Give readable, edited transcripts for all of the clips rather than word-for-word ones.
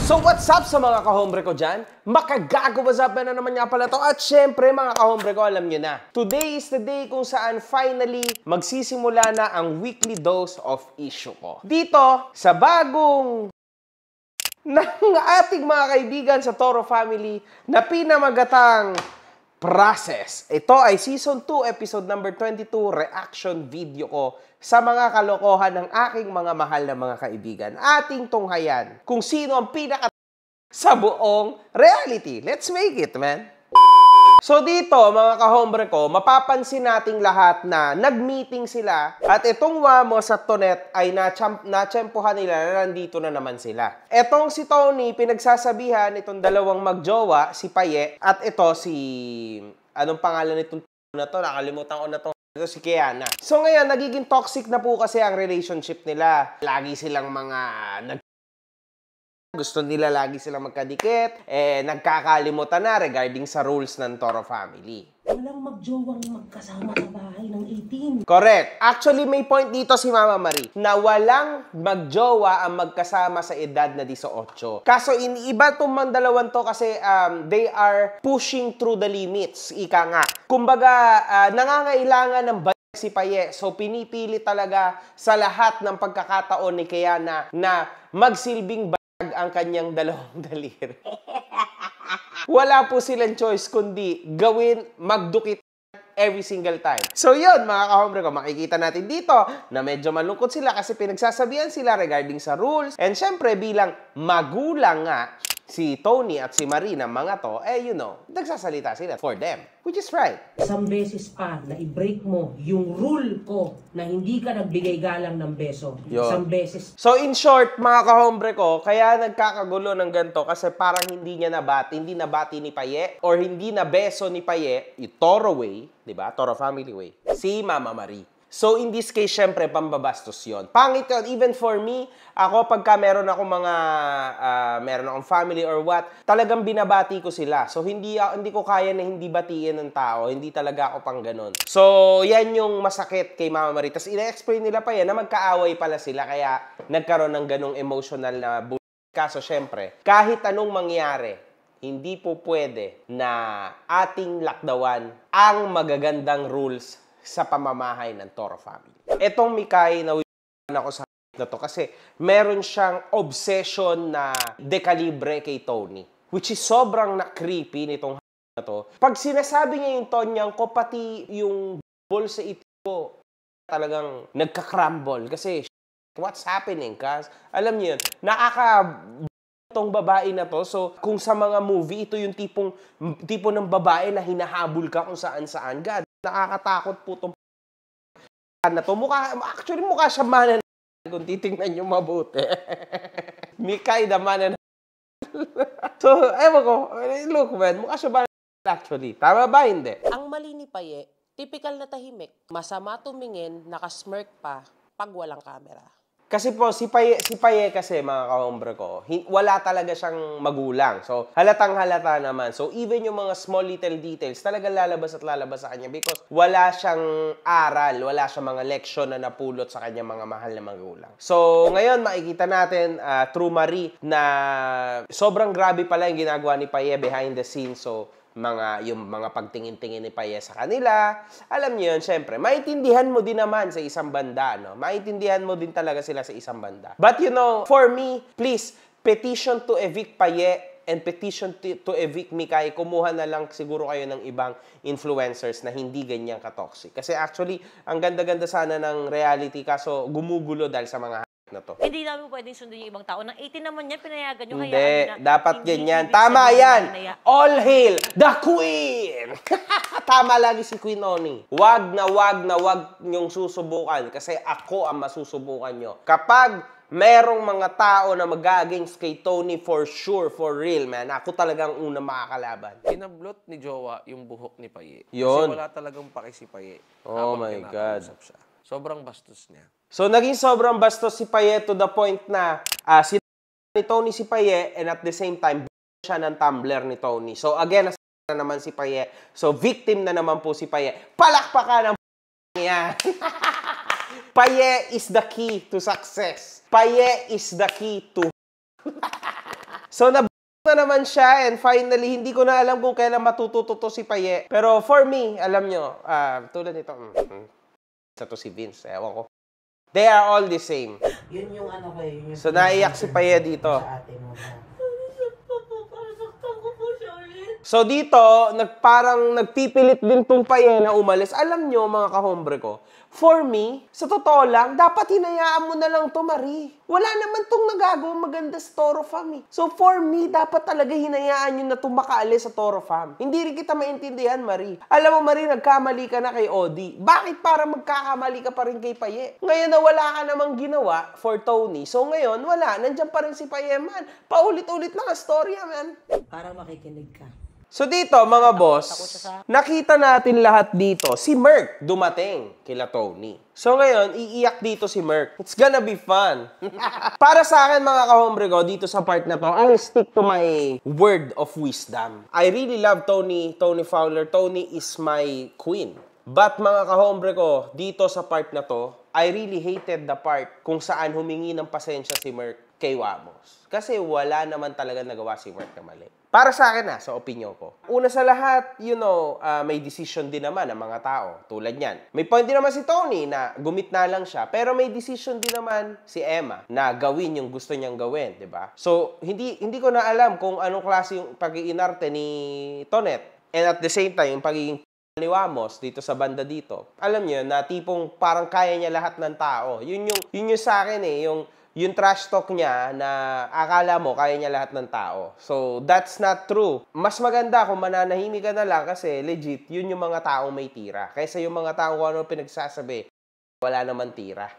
So what's up sa mga kahombre ko dyan? Makagago, what's up na naman nga pala to. At syempre mga kahombre ko, alam nyo na. Today is the day kung saan finally magsisimula na ang weekly dose of issue ko. Dito, sa bagong ng ating mga kaibigan sa Toro Family na pinamagatang process. Ito ay Season 2, Episode number 22, reaction video ko sa mga kalokohan ng aking mga mahal na mga kaibigan. Ating tunghayan kung sino ang pinaka sa buong reality. Let's make it, man! So dito, mga kahombre ko, mapapansin nating lahat na nag-meeting sila at itong Wamos at Tonet ay natsempohan nila na nandito na naman sila. Etong si Tony, pinagsasabihan itong dalawang magjowa, si Paye, at ito si... Anong pangalan nitong na to? Nakalimutan ko na to. Ito si Kiana. So ngayon, nagiging toxic na po kasi ang relationship nila. Lagi silang mga gusto nila lagi silang magkadikit, nagkakalimutan na regarding sa rules ng Toro Family. Walang magjowang magkasama sa bahay ng 18. Correct. Actually, may point dito si Mama Marie na walang magjowa ang magkasama sa edad na 18. Kaso, iba itong mandalawan to kasi they are pushing through the limits. Ika nga. Kumbaga, nangangailangan ng si Paye. So, pinipili talaga sa lahat ng pagkakataon ni Kiana na magsilbing ang kanyang dalawang daliri. Wala po silang choice kundi gawin, magdukit every single time. So yun, mga kahombre ko, makikita natin dito na medyo malungkot sila kasi pinagsasabihan sila regarding sa rules. And syempre, bilang magulang nga, si Tony at si Marina, mga to, you know, nagsasalita sila for them. Which is right. Isang beses pa na i-break mo yung rule ko na hindi ka nagbigay galang ng beso. Yun. Isang beses. So in short, mga kahombre ko, kaya nagkakagulo ng ganito kasi parang hindi nabati ni Paye or hindi na beso ni Paye, yung Toro way, di ba? Toro Family way. Si Mama Marie. So, in this case, syempre, pambabastos yun. Pangit yun. Even for me, ako, pagka meron akong family or what, talagang binabati ko sila. So, hindi ko kaya na hindi batiin ng tao. Hindi talaga ako pang ganun. So, yan yung masakit kay Mama Marie. Tapos, ina-explain nila pa yan na magkaaway pala sila. Kaya, nagkaroon ng ganung emotional na kaso, syempre, kahit anong mangyari, hindi po pwede na ating lakdawan ang magagandang rules sa pamamahay ng Toro Family. Etong Mikay na ako sa na to kasi meron siyang obsession na dekalibre kay Tony, which is sobrang na-creepy nitong na to. Pag sinasabi niya yung tonyang ko, pati yung ball sa ito ko, talagang nagka-crumble kasi what's happening? Kasi alam niyo yun, tong babae na to. So, kung sa mga movie, ito yung tipo ng babae na hinahabol ka kung saan-saan. God, nakakatakot po itong na to. Actually, mukha siya manan kung titingnan nyo mabuti. Mikay the manan. So, ewan ko. Look, man, mukha siya manan actually. Tama ba? Hindi. Ang mali ni Paye, typical na tahimik. Masama tumingin, nakasmirk pa pag walang camera. Kasi po, si Paye kasi, mga kahombre ko, wala talaga siyang magulang. So, halatang-halata naman. So, even yung mga small little details, talaga lalabas at lalabas sa kanya because wala siyang aral, wala siyang mga leksyon na napulot sa kanya mga mahal na magulang. So, ngayon, makikita natin through Marie na sobrang grabe pala yung ginagawa ni Paye behind the scenes. So, yung mga pagtingin-tingin ni Paye sa kanila. Alam niyo yun, syempre, maintindihan mo din naman sa isang banda, no? Maintindihan mo din talaga sila sa isang banda. But you know, for me, please, petition to evict Paye and petition to evict Mikay. Kumuha na lang siguro kayo ng ibang influencers na hindi ganyan ka-toxic. Kasi actually, ang ganda-ganda sana ng reality kaso gumugulo dahil sa mga na to. Hindi namin pwedeng sundin yung ibang tao. Nang 18 naman yan, pinayagan nyo. Hindi, dapat ganyan. Tama yan! All hail the Queen! Tama lagi si Queen Oni. Wag nyong susubukan kasi ako ang masusubukan nyo. Kapag merong mga tao na mag-against kay Tony for sure, for real, man, ako talagang unang makakalaban. Kinablot ni Jowa yung buhok ni Paye. Yun. Kasi wala talagang paki si Paye. Oh my God. Siya. Sobrang bastos niya. So, naging sobrang bastos si Paye to the point na si Tony si Paye and at the same time, siya ng tumbler ni Tony. So, again, na naman si Paye. So, victim na naman po si Paye. Palakpakan ng yan. Paye is the key to success. Paye is the key to So, na naman siya and finally, hindi ko na alam kung kailan matututo si Paye. Pero for me, alam nyo, tulad nito, sa to si Vince, ewan ko. They are all the same. Yun yung ano ko eh. So, naiyak si Paye dito. Sa ate mo. So dito, parang nagpipilit din tong Paye na umalis. Alam nyo, mga kahombre ko, for me, sa totoo lang, dapat hinayaan mo na lang to, Marie. Wala naman tong nagagawang maganda sa Toro Fam eh. So for me, dapat talaga hinayaan nyo na itong makaalis sa Toro Fam. Hindi rin kita maintindihan, Marie. Alam mo, Marie, nagkamali ka na kay Odi. Bakit para magkakamali ka pa rin kay Paye? Ngayon na wala ka namang ginawa for Tony. So ngayon, wala. Nandiyan pa rin si Paye, man. Paulit-ulit lang ang storya, man. Para makikinig ka. So dito, mga boss, nakita natin lahat dito. Si Merk dumating kila Tony. So ngayon, iiyak dito si Merk. It's gonna be fun. Para sa akin, mga kahombre ko, dito sa part na to, I'll stick to my word of wisdom. I really love Tony Fowler. Tony is my queen. But mga kahombre ko, dito sa part na to, I really hated the part kung saan humingi ng pasensya si Merk kay Wamos. Kasi wala naman talaga nagawa si Merk na mali. Para sa akin sa opinion ko. Una sa lahat, may decision din naman ng mga tao. Tulad niyan. May point din naman si Tony na gumitna lang siya. Pero may decision din naman si Emma na gawin yung gusto niyang gawin. Diba? So, hindi ko na alam kung anong klase yung pag-iinarte ni Tonet. And at the same time, yung pagiging ni Wamos dito sa banda dito. Alam niyo na tipong parang kaya niya lahat ng tao. Yun yung sa akin yung trash talk niya na akala mo kaya niya lahat ng tao. So, that's not true. Mas maganda kung mananahimik ka na lang kasi legit, yun yung mga taong may tira. Kaysa yung mga taong kung ano pinagsasabi, wala naman tira.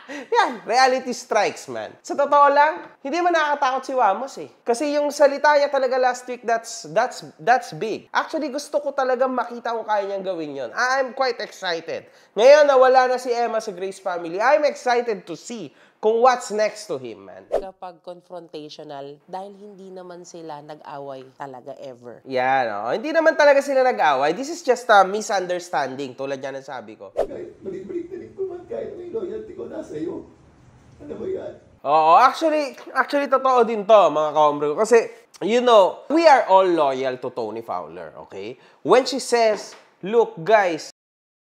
Yan, reality strikes, man. Sa totoo lang, hindi man nakakatakot si Wamos eh. Kasi yung salita niya talaga last week, that's big. Actually, gusto ko talagang makita kung kaya niyang gawin yon. I'm quite excited. Ngayon na wala na si Emma sa Grace family, I'm excited to see kung what's next to him, man. Kapag confrontational, dahil hindi naman sila nag-away talaga ever. Yan, hindi naman talaga sila nag-away. This is just a misunderstanding, tulad yan ang sabi ko. Kahit balik-balik ko man, kahit may loyalty ko nasa iyo. Ano ba yan? Oo, actually, totoo din to, mga kahombre ko. Kasi, we are all loyal to Tony Fowler, okay? When she says, look, guys,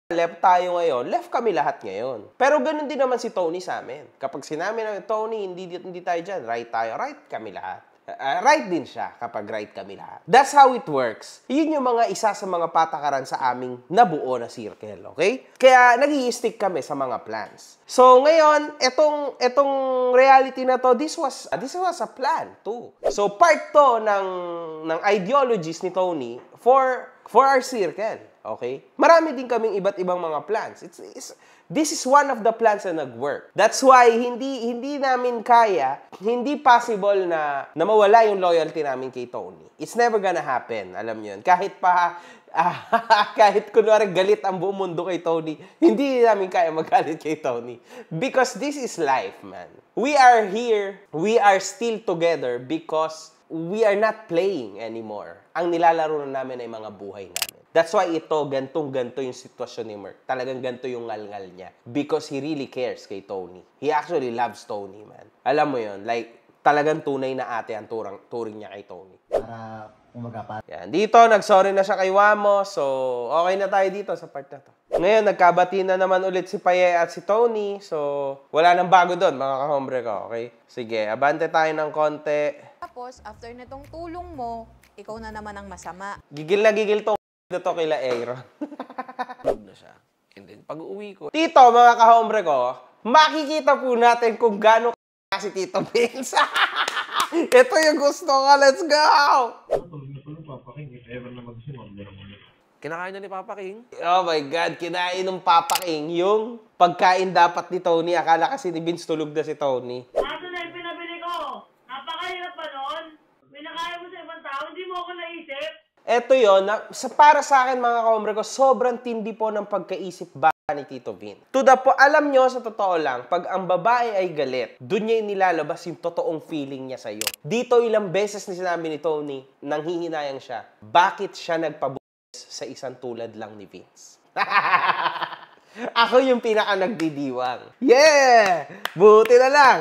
left tayo ngayon, left kami lahat ngayon. Pero ganun din naman si Tony sa amin. Kapag sinabi namin, Tony, hindi tayo dyan, right tayo, right kami lahat. Right din siya kapag right kami lahat. That's how it works. Yun yung isa sa mga patakaran sa aming nabuo na circle, okay? Kaya nag-i-stick kami sa mga plans. So ngayon, etong reality na to, this was a plan too. So part to ng ideologies ni Tony for our circle, okay? Marami din kaming iba't ibang mga plans. This is one of the plans na nag-work. That's why hindi namin kaya, hindi possible na mawala yung loyalty namin kay Tony. It's never gonna happen, alam niyo yun. Kahit kunwari galit ang buong mundo kay Tony, hindi namin kaya magalit kay Tony. Because this is life, man. We are here, we are still together because we are not playing anymore. Ang nilalaro na namin ay mga buhay namin. That's why ganto yung sitwasyon ni Merk. Talagang ganto yung ngal-ngal niya. Because he really cares kay Tony. He actually loves Tony, man. Alam mo yun, talagang tunay na ate ang turing niya kay Tony. Para umagapat. Yan. Dito, nag-sorry na siya kay Wamos. So, okay na tayo dito sa part na to. Ngayon, nagkabati na naman ulit si Paye at si Tony. So, wala nang bago doon, mga kahombre ko. Okay? Sige, abante tayo ng konti. Tapos, after nitong tulong mo, ikaw na naman ang masama. Gigil na gigil tong to kila Aaron. Tulog na siya. And then, pag-uwi ko, Tito, mga kahombre ko, makikita po natin kung gaano si Tito Vince. Ito yung gusto ko. Let's go! kinakain na ni Papa King. Oh my God, kinain ng Papa King yung pagkain dapat ni Tony. Akala kasi ni Vince tulog na si Tony. Ato na yung pinabili ko. Napakahirap pa nun. Pinakain mo sa ibang tao, hindi mo ako naisip. Eto yun, para sa akin mga kaombre ko, sobrang tindi po ng pagkaisip ba ni Tito Vin. To the po, alam nyo, sa totoo lang, pag ang babae ay galit, dun niya nilalabas yung totoong feeling niya sa'yo. Dito ilang beses na sinabi ni Tony, nanghihinayang siya, bakit siya nagpabukas sa isang tulad lang ni Vince? Ako yung pinaka nagdidiwang. Yeah! Buti na lang.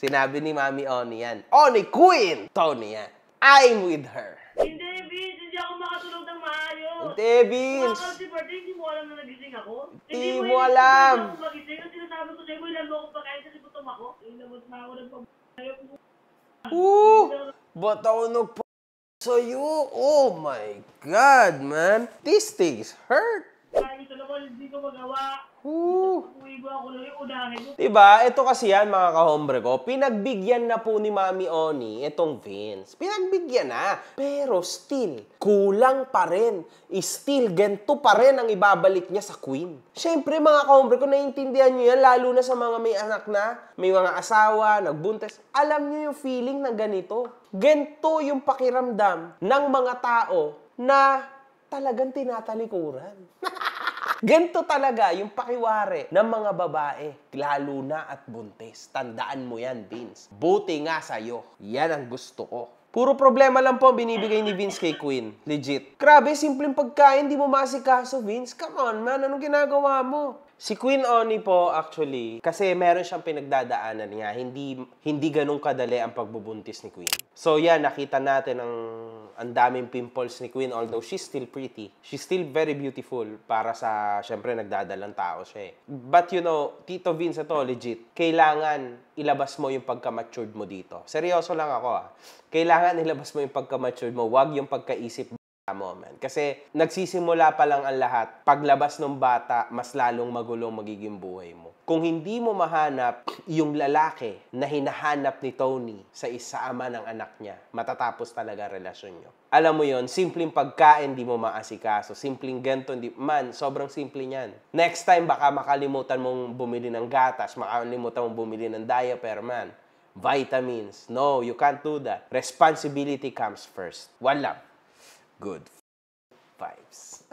Sinabi ni Mami Oni yan. Oni Queen! Tony yan. I'm with her. Hindi, Vince. Hindi ako makatulog ng maayos. Hindi, Vince. Kumakal si birthday, hindi mo alam na nagising ako? Hindi mo alam. Hindi mo magising. Yung sinasabi ko sa'yo, ilan mo ako pagkain kasi gutom ako. Ilabot na ako nagpapayok mo. Ba't ako nagpa sa'yo? Oh my God, man. These things hurt. Kahit ito naman, hindi ko magawa. Woo. Uwi mo ako lang yung unahin mo. Diba? Ito kasi yan, mga kahombre ko. Pinagbigyan na po ni Mami Oni itong Vince. Pinagbigyan na. Pero still, kulang pa rin. Still, ganito pa rin ang ibabalik niya sa Queen. Siyempre, mga kahombre ko, naiintindihan niyo yan, lalo na sa mga may anak na, may mga asawa, nagbuntes. Alam niyo yung feeling na ganito. Ganito yung pakiramdam ng mga tao na talagang tinatalikuran. Ganito talaga yung pakiwari ng mga babae, lalo na at buntis. Tandaan mo yan, Vince. Buti nga sa'yo. Yan ang gusto ko. Puro problema lang po ang binibigay ni Vince kay Queen. Legit. Grabe, simpleng pagkain, di mo masikaso, Vince. Come on, man. Anong ginagawa mo? Si Queen Oni po, actually, kasi meron siyang pinagdadaanan niya. Hindi ganun kadali ang pagbubuntis ni Queen. So, yan, nakita natin ang daming pimples ni Queen, although she's still pretty. She's still very beautiful para sa, syempre, nagdadalang tao siya eh. But you know, Tito Vince, ito, legit, kailangan ilabas mo yung pagka-matured mo dito. Seryoso lang ako Kailangan ilabas mo yung pagka-matured mo, wag yung pagkaisip moment. Kasi nagsisimula pa lang ang lahat. Paglabas ng bata, mas lalong magulong magiging buhay mo. Kung hindi mo mahanap yung lalaki na hinahanap ni Tony sa isa ama ng anak niya, matatapos talaga relasyon nyo. Alam mo yon, simpleng pagkain di mo maasikaso. Simpleng ganito, man, sobrang simple niyan. Next time, baka makalimutan mong bumili ng gatas, makalimutan mong bumili ng diaper, man. Vitamins. No, you can't do that. Responsibility comes first. One love. Good vibes.